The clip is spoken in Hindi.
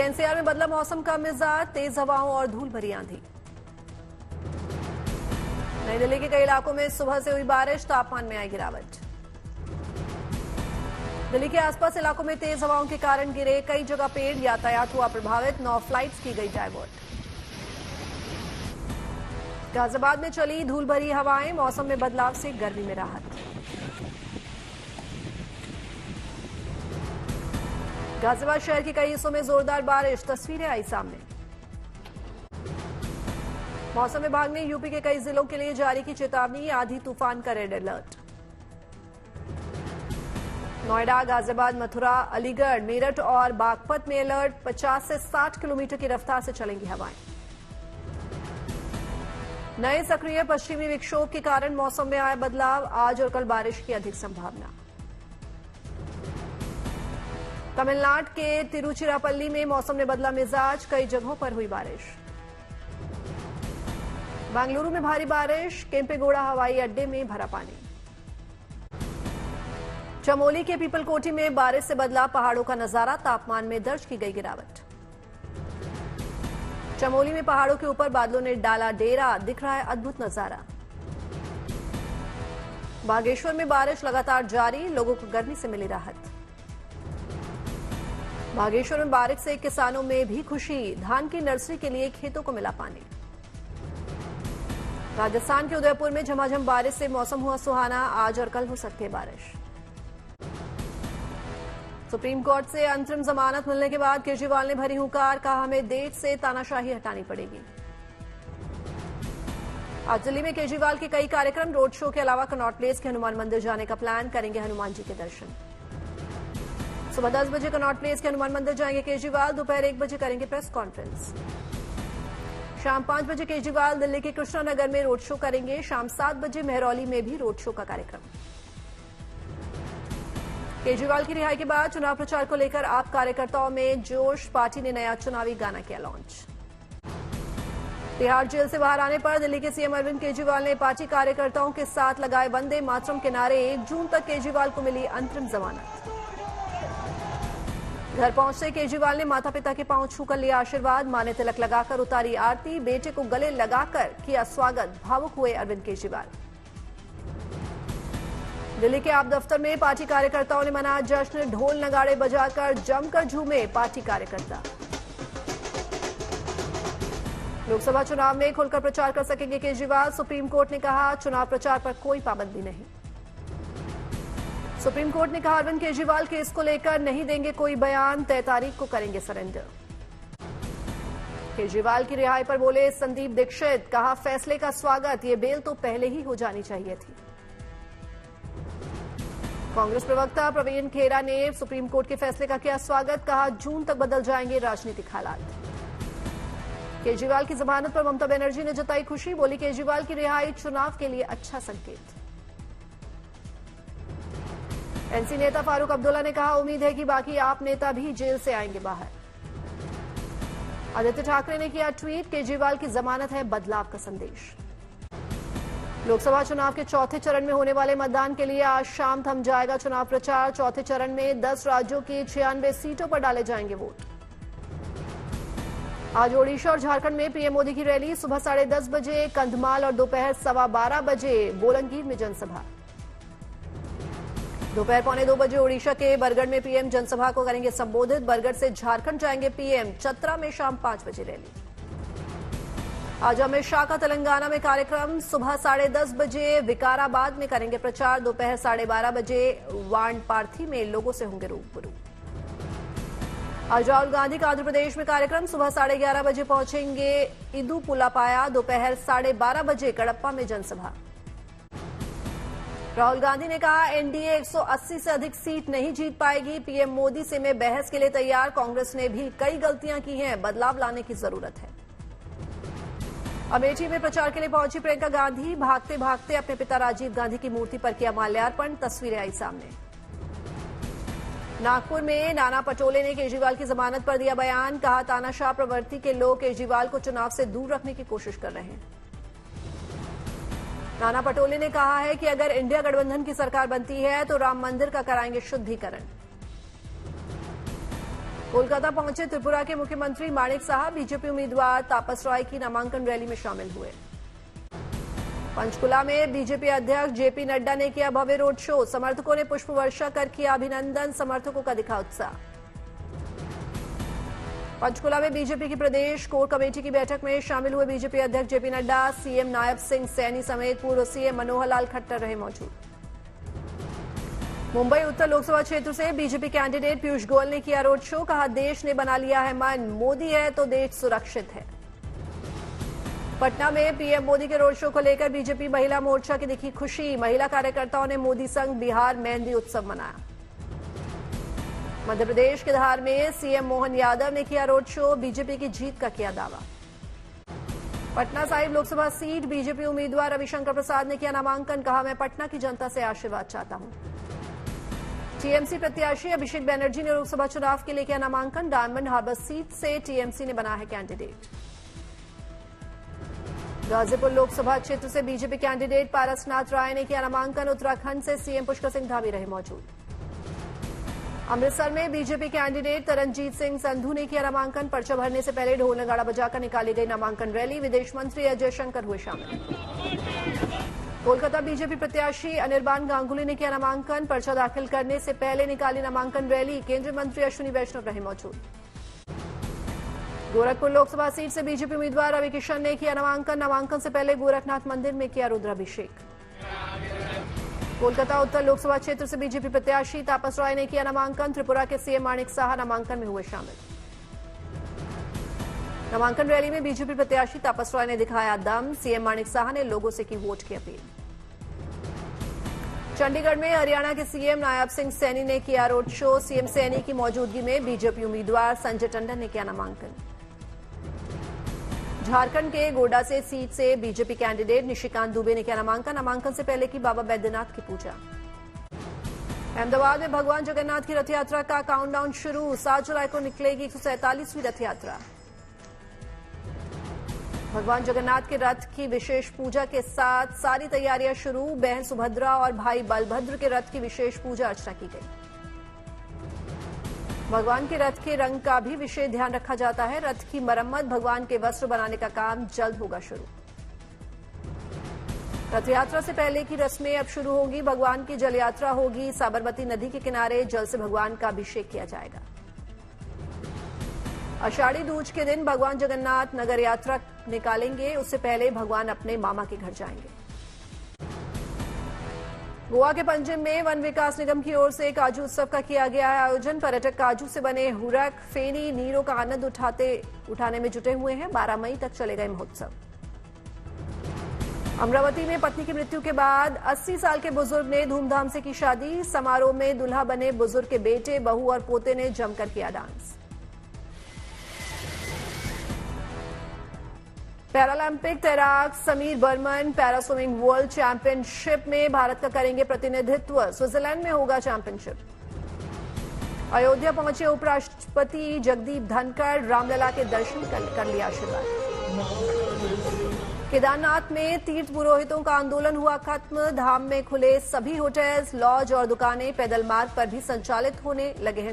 एनसीआर में बदला मौसम का मिजाज, तेज हवाओं और धूल भरी आंधी। नई दिल्ली के कई इलाकों में सुबह से हुई बारिश, तापमान में आई गिरावट। दिल्ली के आसपास इलाकों में तेज हवाओं के कारण गिरे कई जगह पेड़, यातायात हुआ प्रभावित, 9 फ्लाइट्स की गई डायवर्ट। गाजियाबाद में चली धूल भरी हवाएं, मौसम में बदलाव से गर्मी में राहत। गाजियाबाद शहर के कई हिस्सों में जोरदार बारिश, तस्वीरें आई सामने। मौसम विभाग ने यूपी के कई जिलों के लिए जारी की चेतावनी, आंधी तूफान का रेड अलर्ट। नोएडा, गाजियाबाद, मथुरा, अलीगढ़, मेरठ और बागपत में अलर्ट, 50 से 60 किलोमीटर की रफ्तार से चलेंगी हवाएं। नए सक्रिय पश्चिमी विक्षोभ के कारण मौसम में आया बदलाव, आज और कल बारिश की अधिक संभावना। तमिलनाडु के तिरुचिरापल्ली में मौसम ने बदला मिजाज, कई जगहों पर हुई बारिश। बेंगलुरु में भारी बारिश, केम्पेगौड़ा हवाई अड्डे में भरा पानी। चमोली के पीपलकोटी में बारिश से बदला पहाड़ों का नजारा, तापमान में दर्ज की गई गिरावट। चमोली में पहाड़ों के ऊपर बादलों ने डाला डेरा, दिख रहा है अद्भुत नजारा। बागेश्वर में बारिश लगातार जारी, लोगों को गर्मी से मिली राहत। बागेश्वर में बारिश से किसानों में भी खुशी, धान की नर्सरी के लिए खेतों को मिला पानी। राजस्थान के उदयपुर में झमाझम बारिश से मौसम हुआ सुहाना, आज और कल हो सकती है बारिश। सुप्रीम कोर्ट से अंतरिम जमानत मिलने के बाद केजरीवाल ने भरी हुंकार, कहा हमें देश से तानाशाही हटानी पड़ेगी। आज दिल्ली में केजरीवाल के कई कार्यक्रम, रोड शो के अलावा कनॉट प्लेस के हनुमान मंदिर जाने का प्लान, करेंगे हनुमान जी के दर्शन। सुबह 10 बजे कनॉट प्लेस के हनुमान मंदिर जाएंगे केजरीवाल, दोपहर 1 बजे करेंगे प्रेस कॉन्फ्रेंस। शाम 5 बजे केजरीवाल दिल्ली के कृष्णानगर में रोड शो करेंगे, शाम 7 बजे मेहरौली में भी रोड शो का कार्यक्रम। केजरीवाल की रिहाई के बाद चुनाव प्रचार को लेकर आप कार्यकर्ताओं में जोश, पार्टी ने नया चुनावी गाना किया लॉन्च। तिहाड़ जेल से बाहर आने पर दिल्ली के सीएम अरविंद केजरीवाल ने पार्टी कार्यकर्ताओं के साथ लगाए वंदे मातरम के नारे, 1 जून तक केजरीवाल को मिली अंतरिम जमानत। घर पहुंचते केजरीवाल ने माता पिता के पांव छूकर लिया आशीर्वाद, मां ने तिलक लगाकर उतारी आरती, बेटे को गले लगाकर किया स्वागत, भावुक हुए अरविंद केजरीवाल। दिल्ली के आप दफ्तर में पार्टी कार्यकर्ताओं ने मनाया जश्न, ढोल नगाड़े बजाकर जमकर झूमे पार्टी कार्यकर्ता। लोकसभा चुनाव में खुलकर प्रचार कर सकेंगे केजरीवाल, सुप्रीम कोर्ट ने कहा चुनाव प्रचार पर कोई पाबंदी नहीं। सुप्रीम कोर्ट ने कहा अरविंद केजरीवाल केस को लेकर नहीं देंगे कोई बयान, तय तारीख को करेंगे सरेंडर। केजरीवाल की रिहाई पर बोले संदीप दीक्षित, कहा फैसले का स्वागत, ये बेल तो पहले ही हो जानी चाहिए थी। कांग्रेस प्रवक्ता प्रवीण खेरा ने सुप्रीम कोर्ट के फैसले का किया स्वागत, कहा जून तक बदल जाएंगे राजनीतिक हालात। केजरीवाल की जमानत पर ममता बनर्जी ने जताई खुशी, बोली केजरीवाल की रिहाई चुनाव के लिए अच्छा संकेत। एनसी नेता फारूक अब्दुल्ला ने कहा उम्मीद है कि बाकी आप नेता भी जेल से आएंगे बाहर। आदित्य ठाकरे ने किया ट्वीट, केजरीवाल की जमानत है बदलाव का संदेश। लोकसभा चुनाव के चौथे चरण में होने वाले मतदान के लिए आज शाम थम जाएगा चुनाव प्रचार, चौथे चरण में 10 राज्यों की 96 सीटों पर डाले जाएंगे वोट। आज ओडिशा और झारखंड में पीएम मोदी की रैली, सुबह 10:30 बजे कंधमाल और दोपहर 12:15 बजे बोलंगीर में जनसभा। दोपहर 1:45 बजे ओडिशा के बरगढ़ में पीएम जनसभा को करेंगे संबोधित, बरगढ़ से झारखंड जाएंगे पीएम, चतरा में शाम 5 बजे रैली। आज अमित शाह का तेलंगाना में कार्यक्रम, सुबह 10:30 बजे विकाराबाद में करेंगे प्रचार, दोपहर 12:30 बजे वानपार्थी में लोगों से होंगे रूबरू। आज राहुल गांधी का आंध्र प्रदेश में कार्यक्रम, सुबह 11:30 बजे पहुंचेंगे इदुपुलापाया, दोपहर 12:30 बजे कडप्पा में जनसभा। राहुल गांधी ने कहा एनडीए 180 से अधिक सीट नहीं जीत पाएगी, पीएम मोदी से मैं बहस के लिए तैयार, कांग्रेस ने भी कई गलतियां की हैं, बदलाव लाने की जरूरत है। अमेठी में प्रचार के लिए पहुंची प्रियंका गांधी, भागते भागते अपने पिता राजीव गांधी की मूर्ति पर किया माल्यार्पण, तस्वीरें आई सामने। नागपुर में नाना पटोले ने केजरीवाल की जमानत पर दिया बयान, कहा तानाशाह प्रवृत्ति के लोग केजरीवाल को चुनाव से दूर रखने की कोशिश कर रहे हैं। नाना पटोले ने कहा है कि अगर इंडिया गठबंधन की सरकार बनती है तो राम मंदिर का कराएंगे शुद्धिकरण। कोलकाता पहुंचे त्रिपुरा के मुख्यमंत्री माणिक साहा बीजेपी उम्मीदवार तापस रॉय की नामांकन रैली में शामिल हुए। पंचकुला में बीजेपी अध्यक्ष जेपी नड्डा ने किया भव्य रोड शो, समर्थकों ने पुष्प वर्षा कर किया अभिनंदन, समर्थकों का दिखा उत्साह। पंचकुला में बीजेपी की प्रदेश कोर कमेटी की बैठक में शामिल हुए बीजेपी अध्यक्ष जेपी नड्डा, सीएम नायब सिंह सैनी समेत पूर्व सीएम मनोहर लाल खट्टर रहे मौजूद। मुंबई उत्तर लोकसभा क्षेत्र से बीजेपी कैंडिडेट पीयूष गोयल ने किया रोड शो, कहा देश ने बना लिया है मन, मोदी है तो देश सुरक्षित है। पटना में पीएम मोदी के रोड शो को लेकर बीजेपी महिला मोर्चा की दिखी खुशी, महिला कार्यकर्ताओं ने मोदी संग बिहार मेहंदी उत्सव मनाया। मध्य प्रदेश के धार में सीएम मोहन यादव ने किया रोड शो, बीजेपी की जीत का किया दावा। पटना साहिब लोकसभा सीट बीजेपी उम्मीदवार रविशंकर प्रसाद ने किया नामांकन, कहा मैं पटना की जनता से आशीर्वाद चाहता हूं। टीएमसी प्रत्याशी अभिषेक बनर्जी ने लोकसभा चुनाव के लिए किया नामांकन, डायमंड हार्बर सीट से टीएमसी ने बना है कैंडिडेट। गाजीपुर लोकसभा क्षेत्र से बीजेपी कैंडिडेट पारसनाथ राय ने किया नामांकन, उत्तराखंड से सीएम पुष्कर सिंह धामी रहे मौजूद। अमृतसर में बीजेपी कैंडिडेट तरनजीत सिंह संधू ने किया नामांकन, पर्चा भरने से पहले ढोल नगाड़ा बजाकर निकाली गई नामांकन रैली, विदेश मंत्री अजय शंकर हुए शामिल। कोलकाता बीजेपी प्रत्याशी अनिर्बान गांगुली ने किया नामांकन, पर्चा दाखिल करने से पहले निकाली नामांकन रैली, केंद्रीय मंत्री अश्विनी वैष्णव रहे मौजूद। गोरखपुर लोकसभा सीट से बीजेपी उम्मीदवार रवि किशन ने किया नामांकन, नामांकन से पहले गोरखनाथ मंदिर में किया रुद्राभिषेक। कोलकाता उत्तर लोकसभा क्षेत्र से बीजेपी प्रत्याशी तापस रॉय ने किया नामांकन, त्रिपुरा के सीएम माणिक साहा नामांकन में हुए शामिल। नामांकन रैली में बीजेपी प्रत्याशी तापस रॉय ने दिखाया दम, सीएम माणिक साहा ने लोगों से की वोट की अपील। चंडीगढ़ में हरियाणा के सीएम नायब सिंह सैनी ने किया रोड शो, सीएम सैनी की मौजूदगी में बीजेपी उम्मीदवार संजय टंडन ने किया नामांकन। झारखंड के गोड्डा से सीट से बीजेपी कैंडिडेट निशिकांत दुबे ने किया नामांकन, नामांकन से पहले की बाबा बैद्यनाथ की पूजा। अहमदाबाद में भगवान जगन्नाथ की रथ यात्रा का काउंटडाउन शुरू, 7 जुलाई को निकलेगी 147वीं रथ यात्रा। भगवान जगन्नाथ के रथ की विशेष पूजा के साथ सारी तैयारियां शुरू, बहन सुभद्रा और भाई बलभद्र के रथ की विशेष पूजा अर्चना की गई। भगवान के रथ के रंग का भी विशेष ध्यान रखा जाता है, रथ की मरम्मत, भगवान के वस्त्र बनाने का काम जल्द होगा शुरू। रथ यात्रा से पहले की रस्में अब शुरू होगी, भगवान की जल यात्रा होगी, साबरमती नदी के किनारे जल से भगवान का अभिषेक किया जाएगा। आषाढ़ी दूज के दिन भगवान जगन्नाथ नगर यात्रा निकालेंगे, उससे पहले भगवान अपने मामा के घर जाएंगे। गोवा के पंजिम में वन विकास निगम की ओर से काजू उत्सव का किया गया है आयोजन, पर्यटक काजू से बने हुरक, फेनी, नीरों का आनंद उठाने में जुटे हुए हैं, 12 मई तक चलेगा यह महोत्सव। अमरावती में पत्नी की मृत्यु के बाद 80 साल के बुजुर्ग ने धूमधाम से की शादी, समारोह में दुल्हा बने बुजुर्ग के बेटे, बहू और पोते ने जमकर किया डांस। पैरालंपिक तैराक Sameer Barman para swimming world championship में भारत का करेंगे प्रतिनिधित्व, स्विट्जरलैंड में होगा चैंपियनशिप। अयोध्या पहुंचे उपराष्ट्रपति जगदीप धनखड़, रामलला के दर्शन कर लिया आशीर्वाद। केदारनाथ में तीर्थ पुरोहितों का आंदोलन हुआ खत्म, धाम में खुले सभी होटल्स, लॉज और दुकानें पैदल मार्ग पर भी संचालित होने लगे हैं।